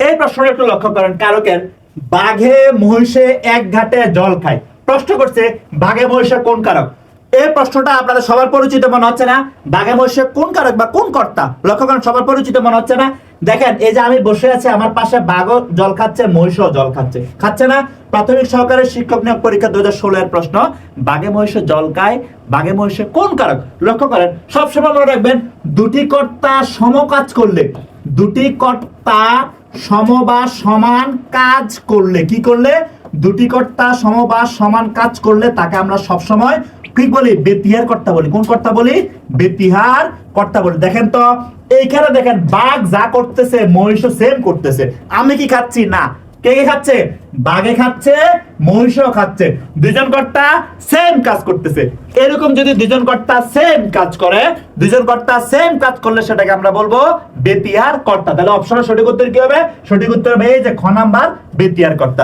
এই প্রশ্নটা একটু লক্ষ্য করেন কারকের, বাঘে মহিষে এক ঘাটে জল খায়। প্রশ্ন করছে বাঘে মহিষে কোন কারক। এই প্রশ্নটা আপনাদের সবার পরিচিত মনে হচ্ছে না? বাঘে মহিষে কোন কারক বা কোন কর্তা, লক্ষ্য করেন সবার পরিচিত মনে হচ্ছে না? দেখেন এই যে আমি বসে আছি, আমার পাশে বাঘও জল খাচ্ছে, মহিষও জল খাচ্ছে, খাচ্ছে না? প্রাথমিক সহকারী শিক্ষক নিয়োগ পরীক্ষা 2016 এর প্রশ্ন, বাঘে মহিষে জল খায়, বাঘে মহিষে কোন কারক। লক্ষ্য করেন সবসময় মনে রাখবেন, দুটি কর্তা সম কাজ করলে, দুটি কর্তা সম বা সমান কাজ করলে, কি করলে? দুটি কর্তা সম বা সমান কাজ করলে তাকে আমরা সবসময় কি বলি? বেতিহার কর্তা বলি। কোন কর্তা বলি? বেতিহার কর্তা বলি। দেখেন তো এইখানে দেখেন, বাঘ যা করতেছে মহিষও সেম করতেছে। আমি কি খাচ্ছি? না। কে কে খাচ্ছে? বাঘে খাচ্ছে, মহিষও খাচ্ছে, দুজন কর্তা সেম কাজ করতেছে। এরকম যদি দুজন কর্তা সেম কাজ করে, দুজন কর্তা সেম কাজ করলে সেটাকে আমরা বলবো বেতিহার কর্তা। তাহলে অপশনের সঠিক উত্তর কি হবে? সঠিক উত্তর হবে এই যে খ নাম্বার, বেতিহার কর্তা।